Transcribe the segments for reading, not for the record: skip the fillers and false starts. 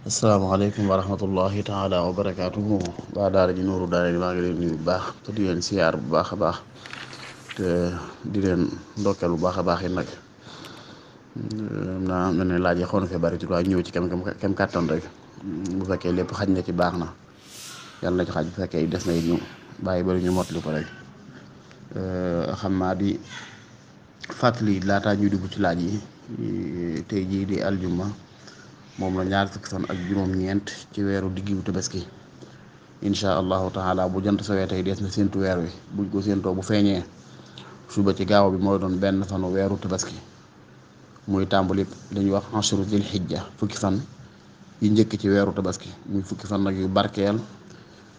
asalaamaaleykum wa rahmatullahi taala wa barakaatuhu waa daara ji Nuuru Daarayni maa ngi leen nuyu bu baax te di leen siyaar bu baax a baax te di leen ndokkeel bu baax a baax yi nag naa mel ne laaj yi xaw na fee bari waaye ñëw ci kem kàttan rek bu fekkee lépp xaj na ci baax na yàlla na ci xaj bu fekkee des na it ñu bàyyi bari ñu mottali ko rek xam naa di fàttali laataa ñuy dugg ci laaj yi tey jii di aljuma moom la ñaar fukki fan ak juróom-ñeent ci weeru diggu tabaski incha allahu taala bu jant sowee tey des na séntu weer wi buñ ko séentoo bu feeñee suba ci gaaw bi mooy doon benn fanu weeru tabaski muy tàmbali li ñuy wax ashru zil hijja fukki fan yi njëkk ci weeru tabaski muy fukki fan nag yu barkeel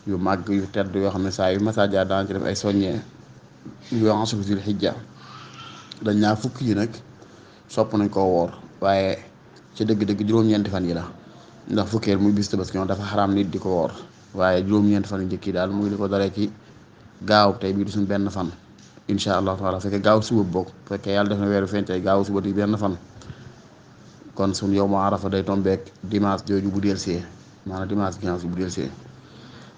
yu màgg yu tedd yoo xam ne saa yu masaaja daan ci def ay soññee yu wax ashru zil hijja dañ ñaar fukki yi nag sopp nañ koo woor waaye ci dëgg-dëgg juróom-ñeenti fan yi la ndax fukkeel muy bis tabaski dafa xaraam nit di ko woor waaye juróom-ñeenti fan yu njëkk yi daal muy li ko daree ci gaaw tey bii di suñ benn fan incha allah taala fekkee gaaw suba bokk fekkee yàlla def na weeru feeñ tey gaaw suba di benn fan kon suñ yow ma arafa day tombeek dimanche jooju bu delsee maanaam dimanche 15 bu delsee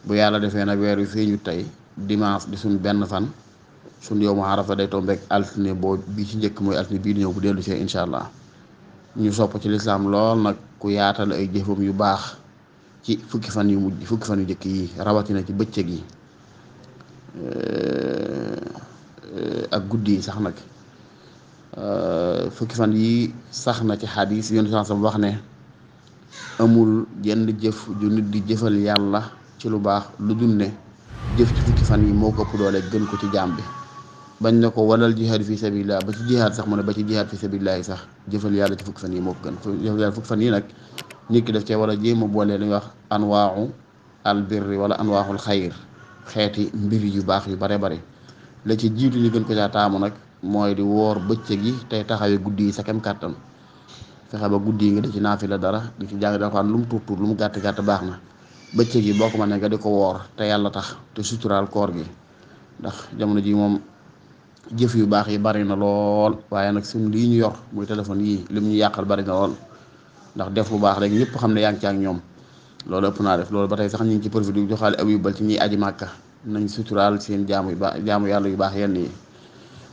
bu yàlla defee nag weer wi feeñu tey dimanche di suñ benn fan suñ yow ma arafa day tombeek altine boo bii ci njëkk mooy altine bii di ñëw bu dellu see incha allah ñu sopp ci lislaam lool nag ku yaatal ay jëfam yu baax ci fukki fan yu njëkk yi rawatina ci bëccëg yi ak guddi yi sax nag fukki fan yi sax na ci xadis yoonu sansam wax ne amul jenn jëf ju nit di jëfal yàlla ci lu baax lu dul ne jëf ci fukki fan yi moo ko ëpp doole gën ko ci jaam bi bañ na ko walal jihaad fi sabilillah ba ci jihaad sax mu ne ba ci jihaad fi sabilillah sax jëfal yàlla ci fukki fan yi moo ko gën jëfal yàlla fukki fan yi nag nit ki daf cee war a jéem a boole li ñuy wax anwaau al birri wala anwaaxul xayr xeeti mbir yu baax yu bare bare la ci jiitu ñu gën ko caa taamu nag mooy di woor bëccëg yi tey taxawee guddi yi sa kem kàttan fexe ba guddi yi nga di ci naafila dara di ci jàng Alxuraan lu mu tuut tuut lu mu gàtt gàtt baax na bëccëg yi boo ko mënee nga di ko woor te yàlla tax te suturaal koor gi ndax jamono ji moom jëf yu baax yi bari na lool waaye nag suñ lii ñu yor muy téléphone yii lim ñu yàqal bari na lool ndax def lu baax rek ñëpp xam ne yaa ngi ci ak ñoom loolu ëpp naa def loolu ba tey sax ñu ngi ci profité di joxaale ab yóbbal ci ñiy aji màkka nañ suturaal seen jaamu yàlla yu baax yenn yi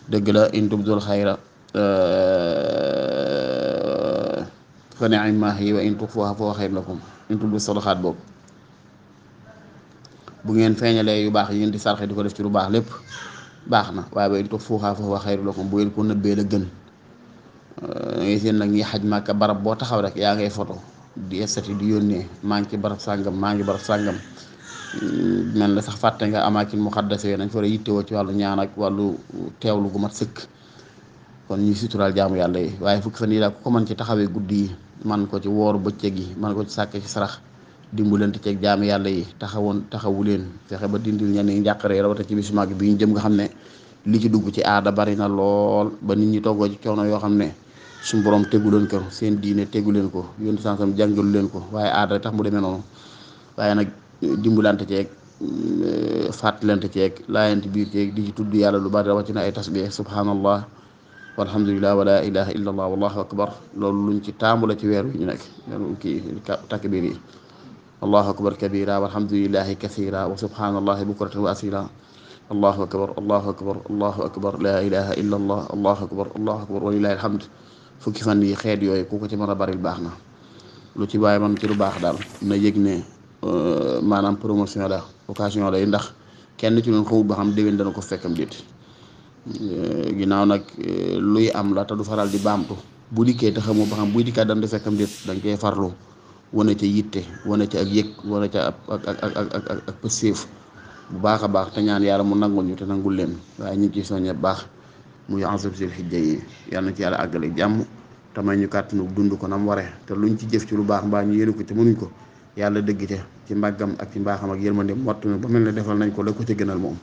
dëgg la in tubdul xayra fa ni'ma hiya wa in tuxfuha fa huwa xayrun lakum in tubdu sadaqaat boobu bu ngeen feeñalee yu baax yi ngeen di sarxe di ko def ci lu baax lépp baax na waaye ba in tuxfuha fa huwa xayrun lakum bu ngeen ko nëbbee la gën ngay seen nag ñi xaj màkka barab boo taxaw rek yaa ngay photo di estati di yónnee maa ngi ci barab sàngam maa ngi barab sàngam mel na sax fàtte nga amaakin muxaddase nañ fa war a yittewoo ci wàllu ñaan ak wàllu teewlu gu mat sëkk kon ñuy suturaal jaamu yàlla yi waaye fukki fan yi daal ku ko mën ci taxawee guddi yi man ko ci wooru bëccëg yi man ko ci sàkke ci sarax dimbalante ceeg jaamu yàlla yi taxawu leen fexe ba dindil ñenn ñi njàqare rawata ci bisu màgg bi ñu jëm nga xam ne li ci dugg ci aada bari na lool ba nit ñi toggoo ci coono yoo xam ne suñu borom tegu leen ko seen diine tegu leen ko yoon sansam jàngalu leen ko waaye aada tax mu demee noonu waaye nag dimbalante ceeg fàttalante ceeg laayante biir ceeg di ci tudd yàlla lu bari rawatina ay tasbih subhanallah walhamdulillah wala ilaha illa allah wallahu akbar loolu luñ ci taamu la ci weer wi ñu nekk kii takbir yi allahu akbar kabira walhamdulillahi kathira wa subhanallahi bukratan wa asila allahu akbar allahu akbar allahu akbar la ilaha illa allah allahu akbar walillahi alhamd fukki fan yi xeet yooyu ku ko ci mën a baril baax na lu ci bàyyi man ci lu baax daal na yëg ne maanaam promotion la occasion la yi ndax kenn ci noonu xamul ba xam déwén dana ko fekkam déet ginnaaw nag luy am la te du faral di baamtu bu dikkee te xamoo ba xam buy dikkaat dana di fekkam déet dañ koy farlu wane ca yitte wane ca ak yëg wane ca ak pëseef bu baax a baax te ñaan yàlla mu nangul ñu te nangul leen waaye ñu ngi ciy soññe baax muy ansur sil xijja yi yàlla na ci yàlla àggale jàmm te may ñu kàttanu dund ko nam waree te luñ ci jëf ci lu baax mbaa ñu yéene ko te mënuñ ko yàlla dëgg ca ci mbàggam ak ci mbaaxam ak yërmande mottu ba mel ne defal nañ ko la ko ca gënal moom